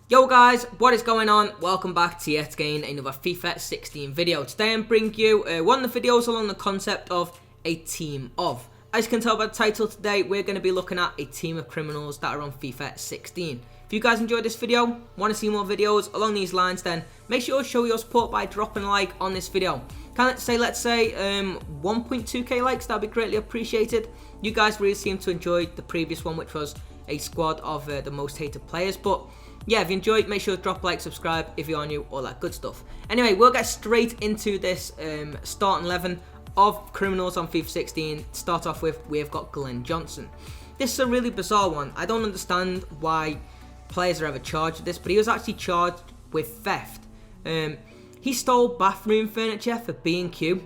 Yo guys, what is going on? Welcome back to yet again another FIFA 16 video. Today I'm bringing you one of the videos along the concept of a team of. As you can tell by the title today, we're going to be looking at a team of criminals that are on FIFA 16. If you guys enjoyed this video, want to see more videos along these lines, then make sure to show your support by dropping a like on this video. Let's say 1.2k likes, that'd be greatly appreciated. You guys really seem to enjoy the previous one, which was a squad of the most hated players, but yeah, if you enjoyed, make sure to drop a like, subscribe if you are new, all that good stuff. Anyway, we'll get straight into this starting 11 of criminals on FIFA 16. To start off with, we've got Glenn Johnson. This is a really bizarre one. I don't understand why players are ever charged with this, but he was actually charged with theft. He stole bathroom furniture for B&Q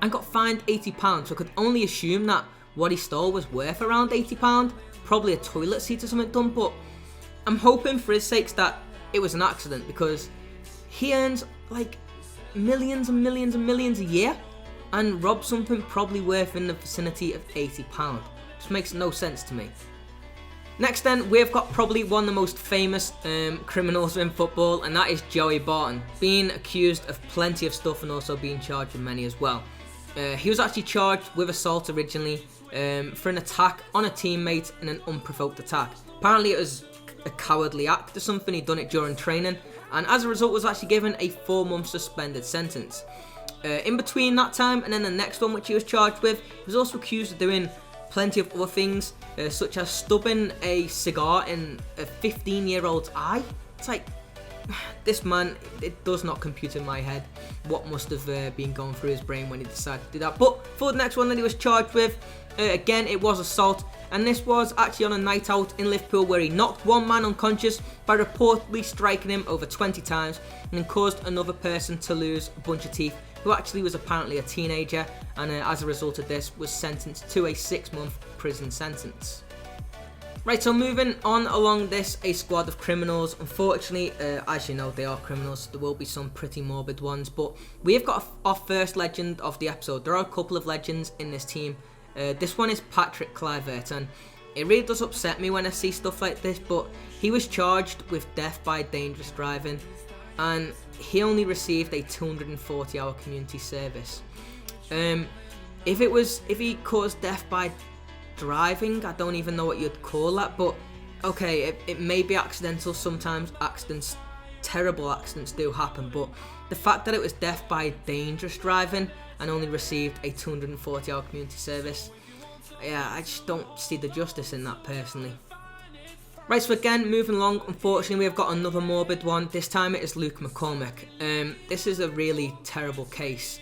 and got fined £80, so I could only assume that what he stole was worth around £80, probably a toilet seat or something done, but I'm hoping for his sakes that it was an accident, because he earns like millions and millions and millions a year and robbed something probably worth in the vicinity of £80. Just makes no sense to me. Next then, we've got probably one of the most famous criminals in football, and that is Joey Barton, being accused of plenty of stuff and also being charged with many as well. He was actually charged with assault originally for an attack on a teammate in an unprovoked attack. Apparently it was a cowardly act or something. He'd done it during training, and as a result was actually given a 4-month suspended sentence. In between that time and then the next one which he was charged with, he was also accused of doing plenty of other things, such as stubbing a cigar in a 15-year-old's eye. It's like, this man, it does not compute in my head what must have been going through his brain when he decided to do that. But for the next one that he was charged with, again it was assault, and this was actually on a night out in Liverpool where he knocked one man unconscious by reportedly striking him over 20 times and then caused another person to lose a bunch of teeth, who actually was apparently a teenager, and as a result of this was sentenced to a 6-month prison sentence. Right, so moving on along this, a squad of criminals. Unfortunately, as you know, they are criminals. There will be some pretty morbid ones, but we have got our first legend of the episode. There are a couple of legends in this team. This one is Patrick Kluivert, and it really does upset me when I see stuff like this, but he was charged with death by dangerous driving, and he only received a 240-hour community service. If he caused death by driving, I don't even know what you'd call that, but okay, it may be accidental. Sometimes terrible accidents do happen, but the fact that it was death by dangerous driving and only received a 240-hour community service, yeah, I just don't see the justice in that personally. Right, so again, moving along, unfortunately we have got another morbid one. This time it is Luke McCormick. This is a really terrible case,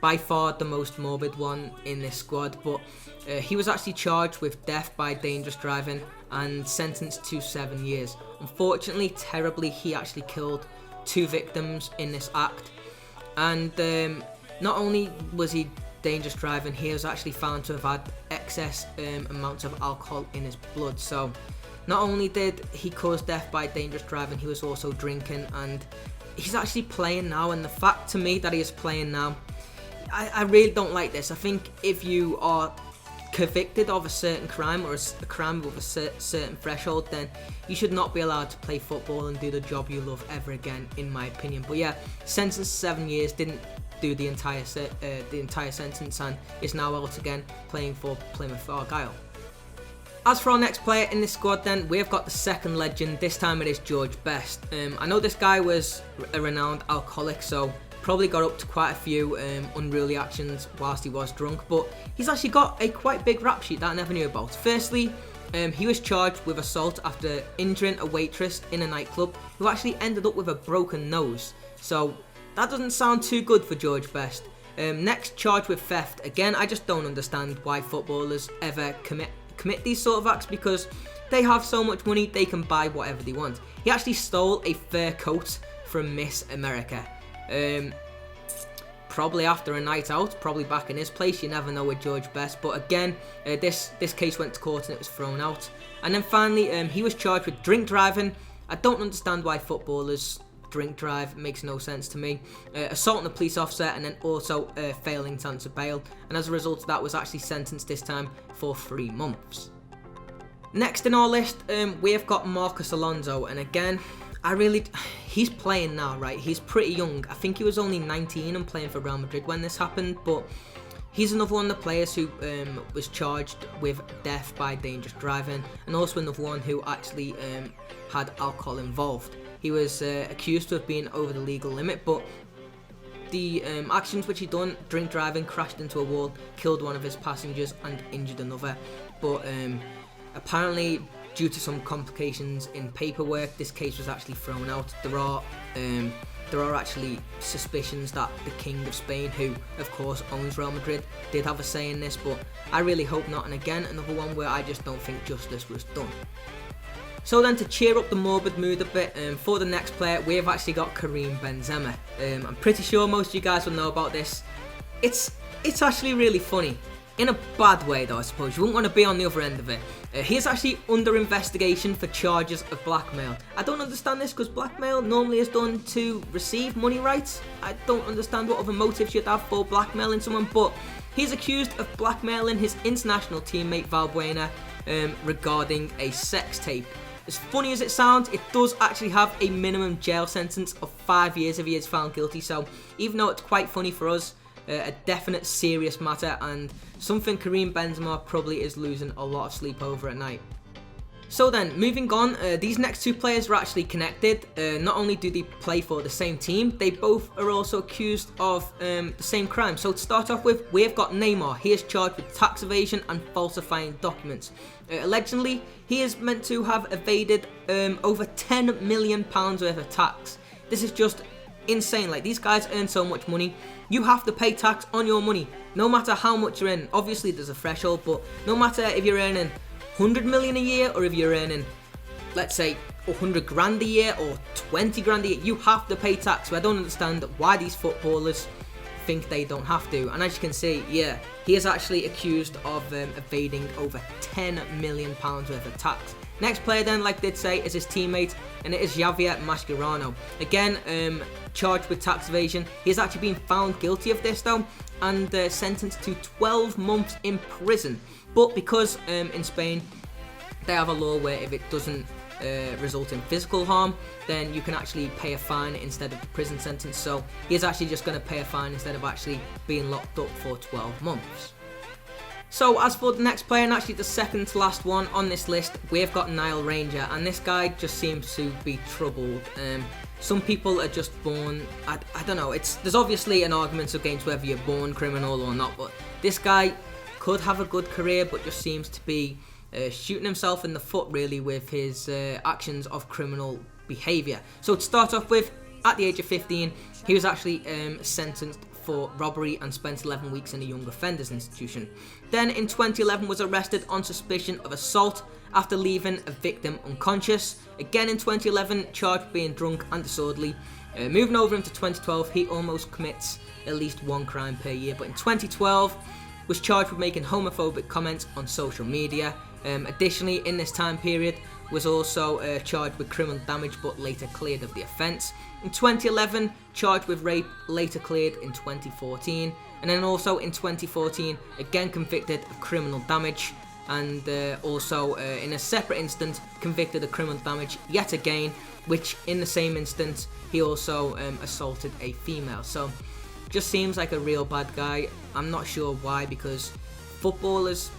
by far the most morbid one in this squad, but he was actually charged with death by dangerous driving and sentenced to 7 years. Unfortunately, terribly, he actually killed 2 victims in this act, and not only was he dangerous driving, he was actually found to have had excess amounts of alcohol in his blood. So not only did he cause death by dangerous driving, he was also drinking, and he's actually playing now, and the fact to me that he is playing now, I really don't like this. I think if you are convicted of a certain crime or a crime with a certain threshold, then you should not be allowed to play football and do the job you love ever again, in my opinion. But yeah, sentenced to 7 years, didn't do the entire sentence, and is now out again playing for Plymouth Argyle. As for our next player in this squad then, we've got the second legend. This time it is George Best. I know this guy was a renowned alcoholic, so probably got up to quite a few unruly actions whilst he was drunk, but he's actually got a quite big rap sheet that I never knew about. Firstly, he was charged with assault after injuring a waitress in a nightclub who actually ended up with a broken nose. So that doesn't sound too good for George Best. Next, charged with theft. Again, I just don't understand why footballers ever commit these sort of acts, because they have so much money they can buy whatever they want. He actually stole a fur coat from Miss America. Probably after a night out, probably back in his place, you never know with George Best, but again, this case went to court and it was thrown out. And then finally, he was charged with drink driving. I don't understand why footballers drink drive, it makes no sense to me. Assaulting a police officer, and then also failing to answer bail, and as a result of that was actually sentenced this time for 3 months. Next in our list, we've got Marcos Alonso, and again, he's playing now, right? He's pretty young. I think he was only 19 and playing for Real Madrid when this happened, but he's another one of the players who was charged with death by dangerous driving, and also another one who actually had alcohol involved. He was accused of being over the legal limit, but the actions which he done, drink driving, crashed into a wall, killed one of his passengers and injured another. But apparently, due to some complications in paperwork, this case was actually thrown out. There are actually suspicions that the King of Spain, who of course owns Real Madrid, did have a say in this, but I really hope not. And again, another one where I just don't think justice was done. So then, to cheer up the morbid mood a bit, for the next player, we've actually got Karim Benzema. I'm pretty sure most of you guys will know about this. It's actually really funny. In a bad way though, I suppose. You wouldn't want to be on the other end of it. He is actually under investigation for charges of blackmail. I don't understand this, because blackmail normally is done to receive money rights. I don't understand what other motives you'd have for blackmailing someone, but he's accused of blackmailing his international teammate Valbuena regarding a sex tape. As funny as it sounds, it does actually have a minimum jail sentence of 5 years if he is found guilty. So even though it's quite funny for us, a definite serious matter, and something Karim Benzema probably is losing a lot of sleep over at night. So then, moving on, these next two players are actually connected. Not only do they play for the same team, they both are also accused of the same crime. So to start off with, we've got Neymar. He is charged with tax evasion and falsifying documents. Allegedly, he is meant to have evaded over £10 million worth of tax. This is just insane. Like, these guys earn so much money. You have to pay tax on your money, no matter how much you're in. Obviously, there's a threshold, but no matter if you're earning 100 million a year or if you're earning, let's say, 100 grand a year or 20 grand a year, you have to pay tax. So I don't understand why these footballers think they don't have to. And as you can see, yeah, he is actually accused of evading over £10 million worth of tax. Next player then, like I did say, is his teammate, and it is Javier Mascherano. Again, charged with tax evasion. He has actually been found guilty of this though, and sentenced to 12 months in prison. But because in Spain they have a law where if it doesn't result in physical harm, then you can actually pay a fine instead of the prison sentence. So he is actually just going to pay a fine instead of actually being locked up for 12 months. So as for the next player, and actually the second to last one on this list, we've got Nile Ranger, and this guy just seems to be troubled. Some people are just born, I don't know, there's obviously an argument against whether you're born criminal or not, but this guy could have a good career, but just seems to be shooting himself in the foot really with his actions of criminal behaviour. So to start off with, at the age of 15, he was actually sentenced for robbery and spent 11 weeks in a young offenders institution. Then in 2011 was arrested on suspicion of assault after leaving a victim unconscious. Again in 2011, charged with being drunk and disorderly. Moving over into 2012, he almost commits at least one crime per year, but in 2012 was charged with making homophobic comments on social media. Additionally, in this time period, was also charged with criminal damage but later cleared of the offence. In 2011, charged with rape, later cleared in 2014. And then also in 2014, again convicted of criminal damage, and also in a separate instance convicted of criminal damage yet again, which in the same instance he also assaulted a female. So just seems like a real bad guy. I'm not sure why, because footballers,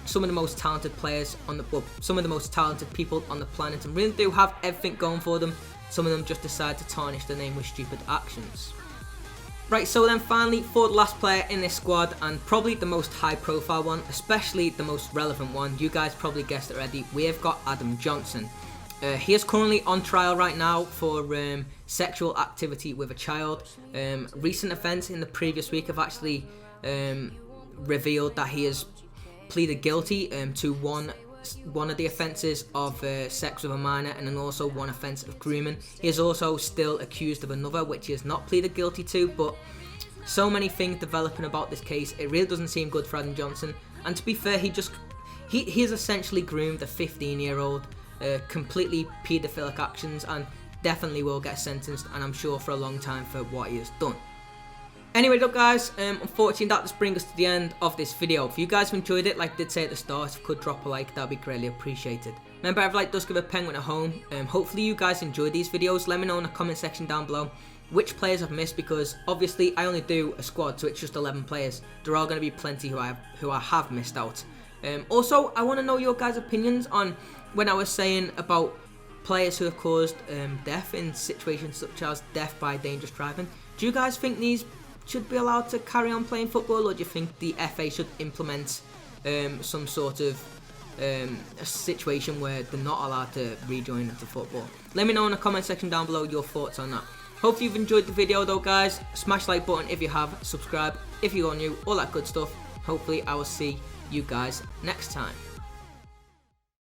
some of the most talented players on the some of the most talented people on the planet, and really do have everything going for them. Some of them just decide to tarnish their name with stupid actions. Right, so then finally, for the last player in this squad, and probably the most high profile one, especially the most relevant one, you guys probably guessed it already, we have got Adam Johnson. He is currently on trial right now for sexual activity with a child. Recent events in the previous week have actually revealed that he has pleaded guilty to one of the offences of sex with a minor, and then also one offence of grooming. He is also still accused of another, which he has not pleaded guilty to, but so many things developing about this case, it really doesn't seem good for Adam Johnson. And to be fair, he has essentially groomed a 15-year-old, completely paedophilic actions, and definitely will get sentenced, and I'm sure for a long time, for what he has done. Anyway, look guys, unfortunately that does bring us to the end of this video. If you guys have enjoyed it, like I did say at the start, if you could drop a like, that would be greatly appreciated. Remember, every like does give a penguin a home. Hopefully you guys enjoyed these videos. Let me know in the comment section down below which players I've missed, because obviously I only do a squad, so it's just 11 players. There are going to be plenty who I have missed out. Also, I want to know your guys' opinions on when I was saying about players who have caused death in situations such as death by dangerous driving. Do you guys think these should be allowed to carry on playing football, or do you think the FA should implement some sort of a situation where they're not allowed to rejoin into football? Let me know in the comment section down below your thoughts on that. Hope you've enjoyed the video though guys. Smash the like button if you have, subscribe if you're new, all that good stuff. Hopefully I will see you guys next time.